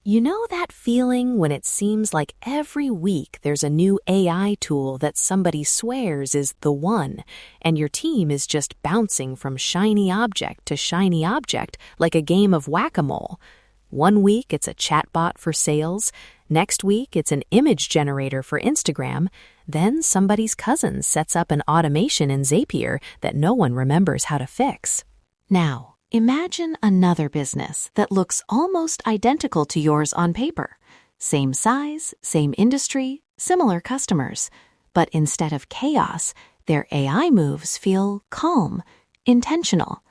You know that feeling when it seems like every week there's a new AI tool that somebody swears is the one, and your team is just bouncing from shiny object to shiny object like a game of whack-a-mole? One week it's a chatbot for sales, next week it's an image generator for Instagram, then somebody's cousin sets up an automation in Zapier that no one remembers how to fix. Now, imagine another business that looks almost identical to yours on paper. Same size, same industry, similar customers. But instead of chaos, their AI moves feel calm, intentional.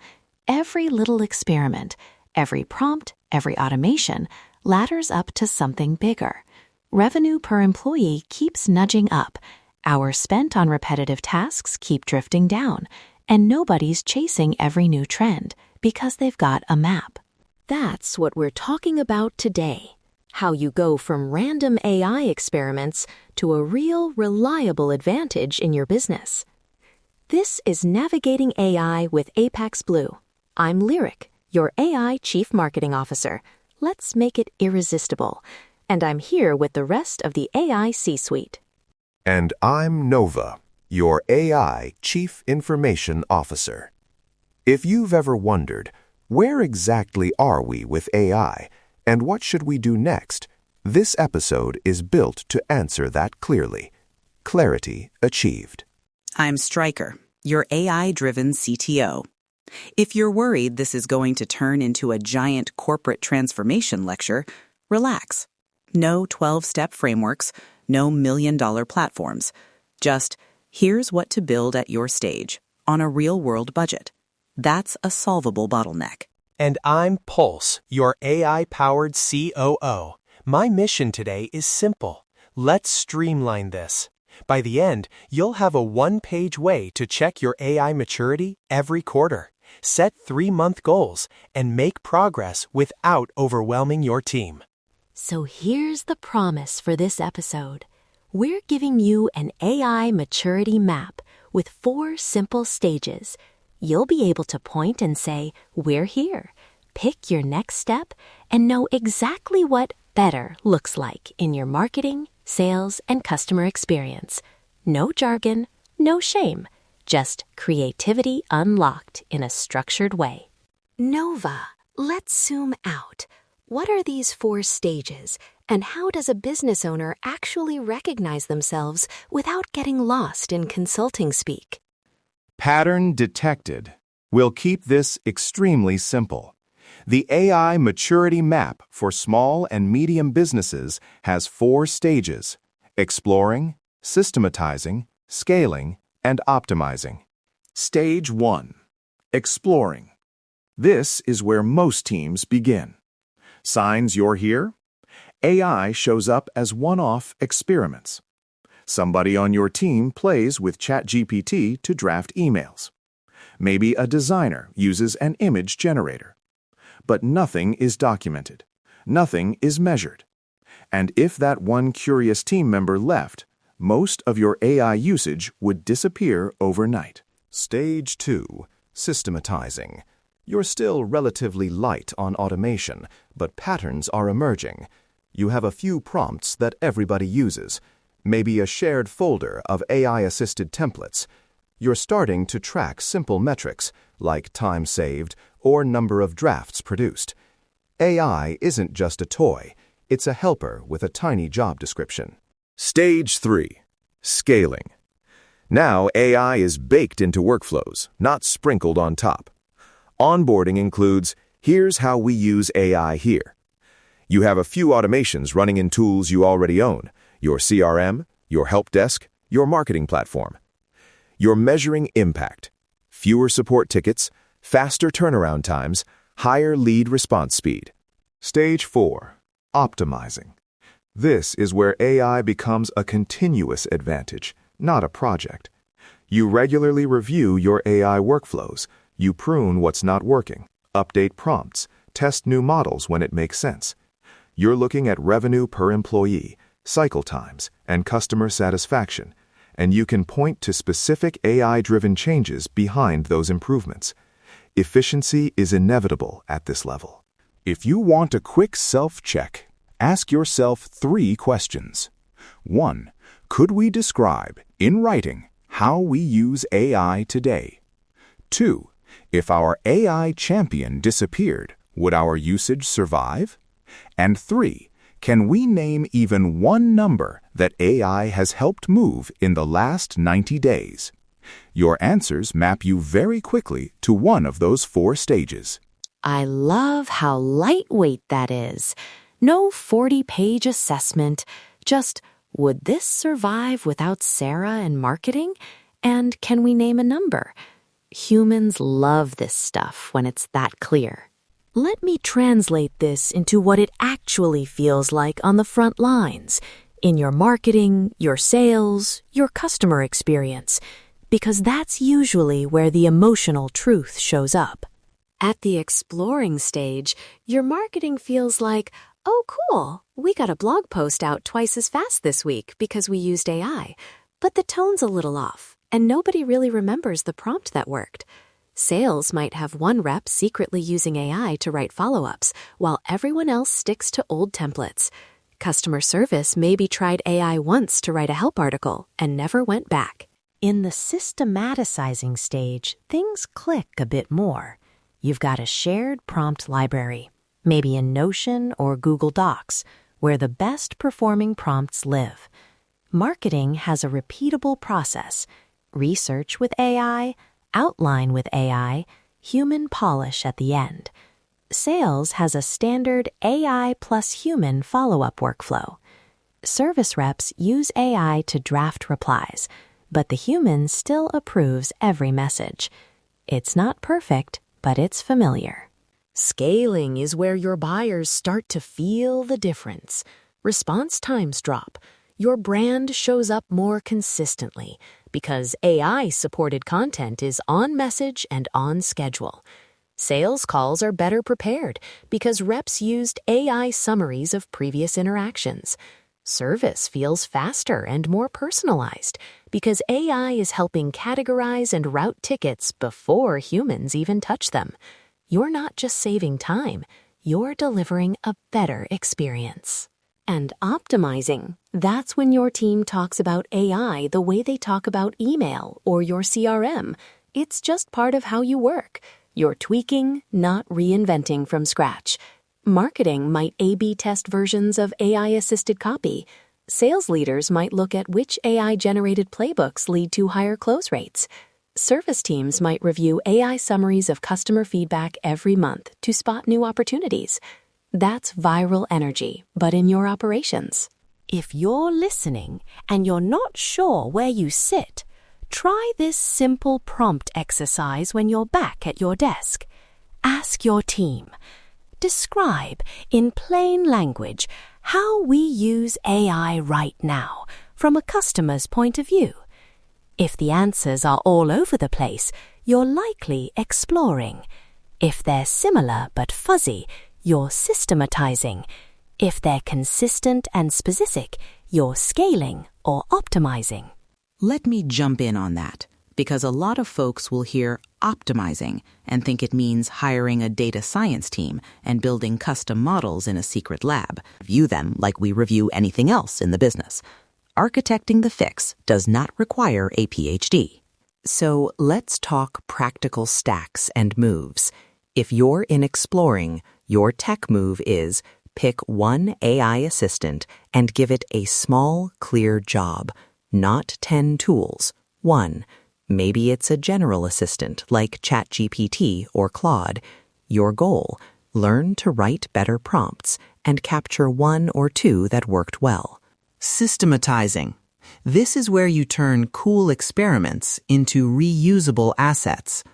Every little experiment, every prompt, every automation ladders up to something bigger. Revenue per employee keeps nudging up. Hours spent on repetitive tasks keep drifting down. And nobody's chasing every new trend because they've got a map. That's what we're talking about today. How you go from random AI experiments to a real, reliable advantage in your business. This is Navigating AI with Apex Blue. I'm Lyric, your AI Chief Marketing Officer. Let's make it irresistible. And I'm here with the rest of the AI C-suite. And I'm Nova, your AI Chief Information Officer. If you've ever wondered, where exactly are we with AI, and what should we do next, this episode is built to answer that clearly. Clarity achieved. I'm Stryker, your AI-driven CTO. If you're worried this is going to turn into a giant corporate transformation lecture, relax. No 12-step frameworks, no million-dollar platforms. Just, here's what to build at your stage, on a real-world budget. That's a solvable bottleneck. And I'm Pulse, your AI-powered COO. My mission today is simple. Let's streamline this. By the end, you'll have a one-page way to check your AI maturity every quarter, set 3-month goals, and make progress without overwhelming your team. So here's the promise for this episode. We're giving you an AI maturity map with 4 simple stages. You'll be able to point and say, "We're here." Pick your next step and know exactly what better looks like in your marketing, sales, and customer experience. No jargon, no shame, just creativity unlocked in a structured way. Nova, let's zoom out. What are these 4 stages, and how does a business owner actually recognize themselves without getting lost in consulting speak? Pattern detected. We'll keep this extremely simple. The AI Maturity Map for small and medium businesses has 4 stages: exploring, systematizing, scaling, and optimizing. Stage 1. Exploring. This is where most teams begin. Signs you're here? AI shows up as one-off experiments. Somebody on your team plays with ChatGPT to draft emails. Maybe a designer uses an image generator. But nothing is documented. Nothing is measured. And if that one curious team member left, most of your AI usage would disappear overnight. Stage 2. Systematizing. You're still relatively light on automation, but patterns are emerging. You have a few prompts that everybody uses, maybe a shared folder of AI-assisted templates. You're starting to track simple metrics like time saved or number of drafts produced. AI isn't just a toy, it's a helper with a tiny job description. Stage 3. Scaling. Now AI is baked into workflows, not sprinkled on top. Onboarding includes, here's how we use AI here. You have a few automations running in tools you already own, your CRM, your help desk, your marketing platform. You're measuring impact. Fewer support tickets, faster turnaround times, higher lead response speed. Stage 4. Optimizing. This is where AI becomes a continuous advantage, not a project. You regularly review your AI workflows. You prune what's not working, update prompts, test new models when it makes sense. You're looking at revenue per employee, cycle times, and customer satisfaction, and you can point to specific AI-driven changes behind those improvements. Efficiency is inevitable at this level. If you want a quick self-check, Ask yourself 3 questions. 1. Could we describe, in writing, how we use AI today? 2. If our AI champion disappeared, would our usage survive? And 3. Can we name even one number that AI has helped move in the last 90 days? Your answers map you very quickly to one of those 4 stages. I love how lightweight that is. No 40-page assessment, just, would this survive without Sarah and marketing? And can we name a number? Humans love this stuff when it's that clear. Let me translate this into what it actually feels like on the front lines, in your marketing, your sales, your customer experience, because that's usually where the emotional truth shows up. At the exploring stage, your marketing feels like, oh, cool, we got a blog post out twice as fast this week because we used AI, but the tone's a little off, and nobody really remembers the prompt that worked. Sales might have one rep secretly using AI to write follow-ups, while everyone else sticks to old templates. Customer service maybe tried AI once to write a help article and never went back. In the systematizing stage, things click a bit more. You've got a shared prompt library, maybe in Notion or Google Docs, where the best performing prompts live. Marketing has a repeatable process: research with AI, outline with AI, human polish at the end. Sales has a standard AI plus human follow-up workflow. Service reps use AI to draft replies, but the human still approves every message. It's not perfect, but it's familiar. Scaling is where your buyers start to feel the difference. Response times drop. Your brand shows up more consistently because AI-supported content is on message and on schedule. Sales calls are better prepared because reps used AI summaries of previous interactions. Service feels faster and more personalized because AI is helping categorize and route tickets before humans even touch them. You're not just saving time, you're delivering a better experience. And optimizing, that's when your team talks about AI the way they talk about email or your CRM. It's just part of how you work. You're tweaking, not reinventing from scratch. Marketing might A/B test versions of AI-assisted copy. Sales leaders might look at which AI-generated playbooks lead to higher close rates. Service teams might review AI summaries of customer feedback every month to spot new opportunities. That's viral energy, but in your operations. If you're listening and you're not sure where you sit, try this simple prompt exercise when you're back at your desk. Ask your team, describe in plain language how we use AI right now from a customer's point of view. If the answers are all over the place, you're likely exploring. If they're similar but fuzzy, you're systematizing. If they're consistent and specific, you're scaling or optimizing. Let me jump in on that, because a lot of folks will hear optimizing and think it means hiring a data science team and building custom models in a secret lab. View them like we review anything else in the business. Architecting the fix does not require a PhD. So let's talk practical stacks and moves. If you're in exploring, your tech move is pick one AI assistant and give it a small, clear job, not 10 tools. 1. Maybe it's a general assistant like ChatGPT or Claude. Your goal, learn to write better prompts and capture 1 or 2 that worked well. Systematizing. This is where you turn cool experiments into reusable assets.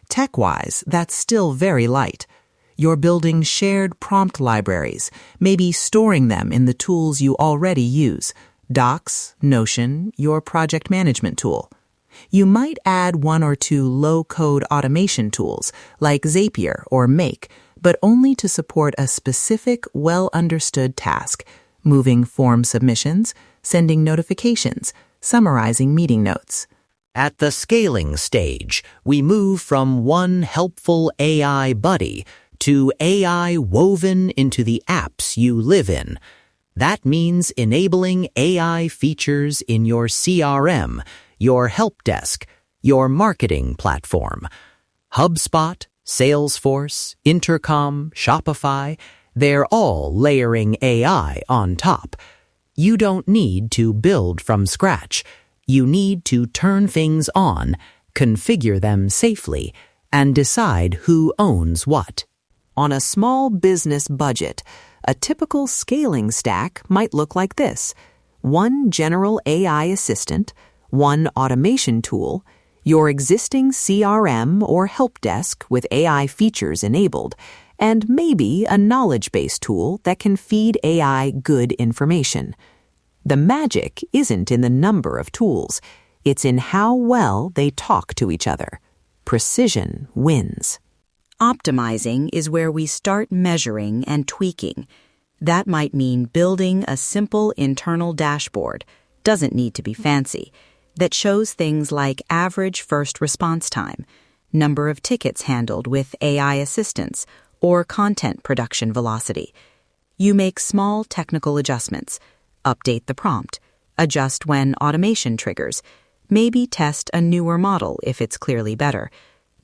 Tech-wise, that's still very light. You're building shared prompt libraries, maybe storing them in the tools you already use. Docs, Notion, your project management tool. You might add 1 or 2 low-code automation tools like Zapier or Make, but only to support a specific, well-understood task, moving form submissions, sending notifications, summarizing meeting notes. At the scaling stage, we move from one helpful AI buddy to AI woven into the apps you live in. That means enabling AI features in your CRM, your help desk, your marketing platform. HubSpot, Salesforce, Intercom, Shopify, they're all layering AI on top. You don't need to build from scratch. You need to turn things on, configure them safely, and decide who owns what. On a small business budget, a typical scaling stack might look like this: one general AI assistant, one automation tool, your existing CRM or help desk with AI features enabled, and maybe a knowledge-based tool that can feed AI good information. The magic isn't in the number of tools, it's in how well they talk to each other. Precision wins. Optimizing is where we start measuring and tweaking. That might mean building a simple internal dashboard, doesn't need to be fancy, that shows things like average first response time, number of tickets handled with AI assistance, or content production velocity. You make small technical adjustments, update the prompt, adjust when automation triggers, maybe test a newer model if it's clearly better.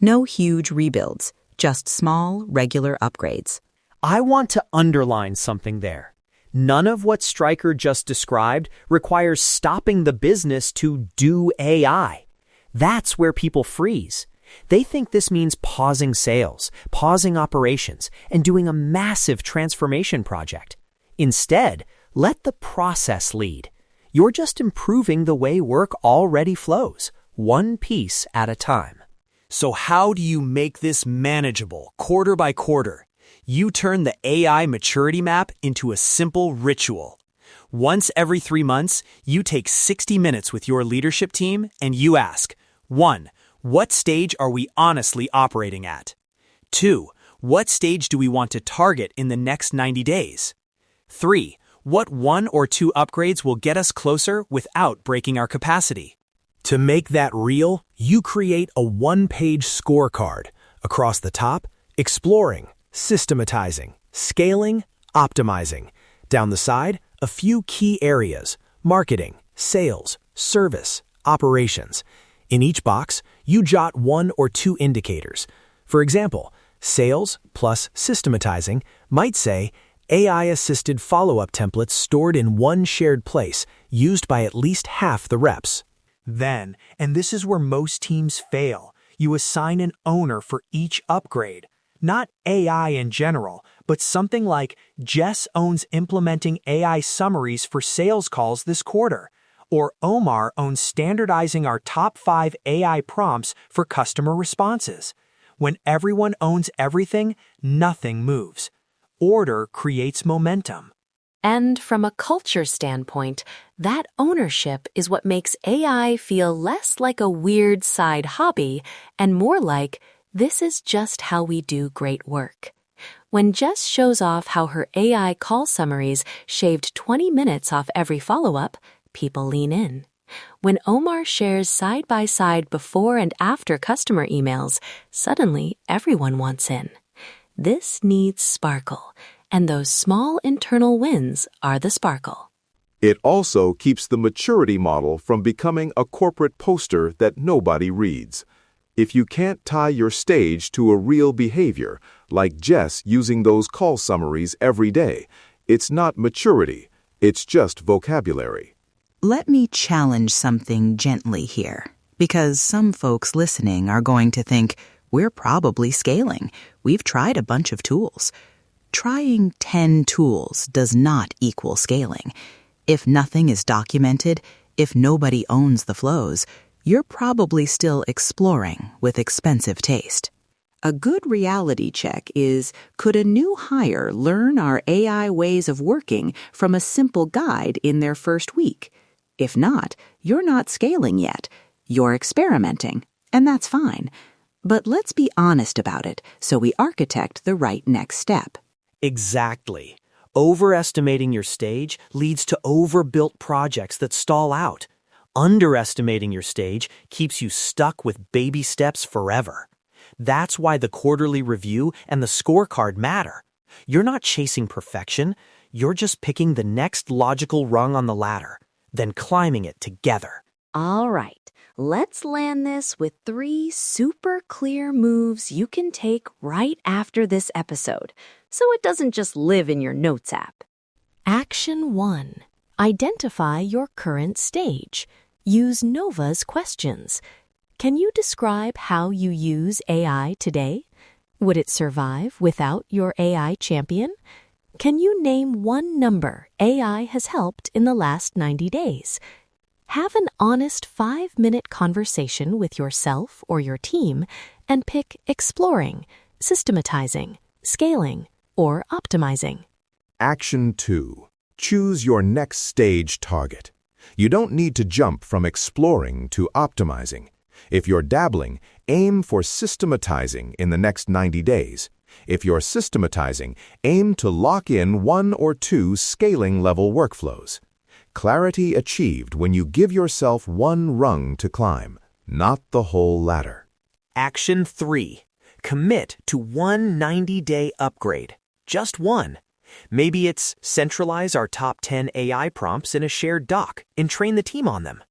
No huge rebuilds, just small, regular upgrades. I want to underline something there. None of what Stryker just described requires stopping the business to do AI. That's where people freeze. They think this means pausing sales, pausing operations, and doing a massive transformation project. Instead, let the process lead. You're just improving the way work already flows, one piece at a time. So how do you make this manageable, quarter by quarter? You turn the AI maturity map into a simple ritual. Once every 3 months, you take 60 minutes with your leadership team and you ask, 1. What stage are we honestly operating at? 2. What stage do we want to target in the next 90 days? 3. What 1 or 2 upgrades will get us closer without breaking our capacity? To make that real, you create a one-page scorecard. Across the top, exploring, systematizing, scaling, optimizing. Down the side, a few key areas: marketing, sales, service, operations. In each box, you jot 1 or 2 indicators. For example, sales plus systematizing might say AI-assisted follow-up templates stored in one shared place, used by at least half the reps. Then, and this is where most teams fail, you assign an owner for each upgrade. Not AI in general, but something like Jess owns implementing AI summaries for sales calls this quarter, or Omar owns standardizing our top 5 AI prompts for customer responses. When everyone owns everything, nothing moves. Order creates momentum. And from a culture standpoint, that ownership is what makes AI feel less like a weird side hobby and more like, this is just how we do great work. When Jess shows off how her AI call summaries shaved 20 minutes off every follow-up, people lean in. When Omar shares side-by-side before and after customer emails, suddenly everyone wants in. This needs sparkle, and those small internal wins are the sparkle. It also keeps the maturity model from becoming a corporate poster that nobody reads. If you can't tie your stage to a real behavior, like Jess using those call summaries every day, it's not maturity, it's just vocabulary. Let me challenge something gently here, because some folks listening are going to think, we're probably scaling. We've tried a bunch of tools. Trying 10 tools does not equal scaling. If nothing is documented, if nobody owns the flows, you're probably still exploring with expensive taste. A good reality check is, could a new hire learn our AI ways of working from a simple guide in their first week? If not, you're not scaling yet. You're experimenting, and that's fine. But let's be honest about it so we architect the right next step. Exactly. Overestimating your stage leads to overbuilt projects that stall out. Underestimating your stage keeps you stuck with baby steps forever. That's why the quarterly review and the scorecard matter. You're not chasing perfection. You're just picking the next logical rung on the ladder, then climbing it together. All right, let's land this with 3 super clear moves you can take right after this episode, so it doesn't just live in your notes app. Action 1. Identify your current stage. Use Nova's questions. Can you describe how you use AI today? Would it survive without your AI champion? Can you name one number AI has helped in the last 90 days? Have an honest 5-minute conversation with yourself or your team and pick exploring, systematizing, scaling, or optimizing. Action 2. Choose your next stage target. You don't need to jump from exploring to optimizing. If you're dabbling, aim for systematizing in the next 90 days. If you're systematizing, aim to lock in 1 or 2 scaling level workflows. Clarity achieved when you give yourself 1 rung to climb, not the whole ladder. Action 3. Commit to 1 90-day upgrade. Just one. Maybe it's centralize our top 10 AI prompts in a shared doc and train the team on them.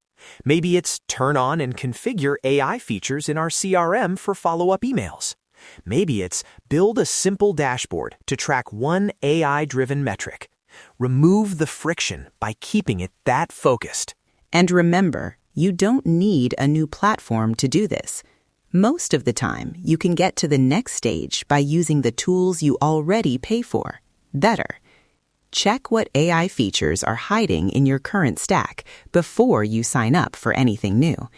Maybe it's turn on and configure AI features in our CRM for follow-up emails. Maybe it's build a simple dashboard to track 1 AI-driven metric. Remove the friction by keeping it that focused. And remember, you don't need a new platform to do this. Most of the time, you can get to the next stage by using the tools you already pay for. Better. Check what AI features are hiding in your current stack before you sign up for anything new.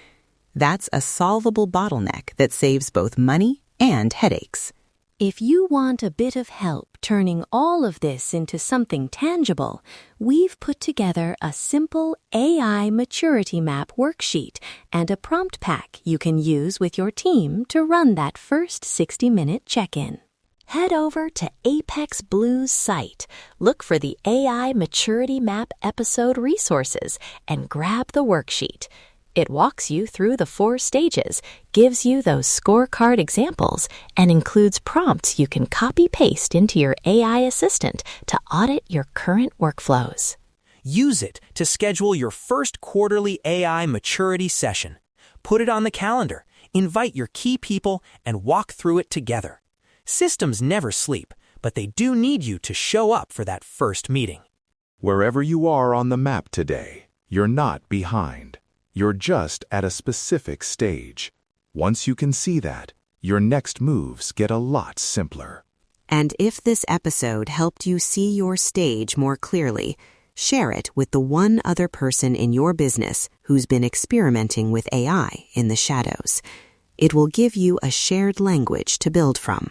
That's a solvable bottleneck that saves both money and headaches. If you want a bit of help turning all of this into something tangible, we've put together a simple AI maturity map worksheet and a prompt pack you can use with your team to run that first 60-minute check-in. Head over to Apex Blue's site, look for the AI Maturity Map episode resources, and grab the worksheet. It walks you through the 4 stages, gives you those scorecard examples, and includes prompts you can copy-paste into your AI assistant to audit your current workflows. Use it to schedule your first quarterly AI maturity session. Put it on the calendar, invite your key people, and walk through it together. Systems never sleep, but they do need you to show up for that first meeting. Wherever you are on the map today, you're not behind. You're just at a specific stage. Once you can see that, your next moves get a lot simpler. And if this episode helped you see your stage more clearly, share it with the one other person in your business who's been experimenting with AI in the shadows. It will give you a shared language to build from.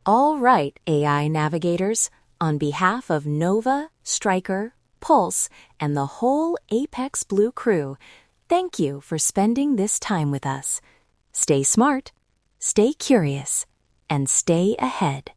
All right, AI navigators, on behalf of Nova, Stryker, Pulse, and the whole Apex Blue crew, thank you for spending this time with us. Stay smart, stay curious, and stay ahead.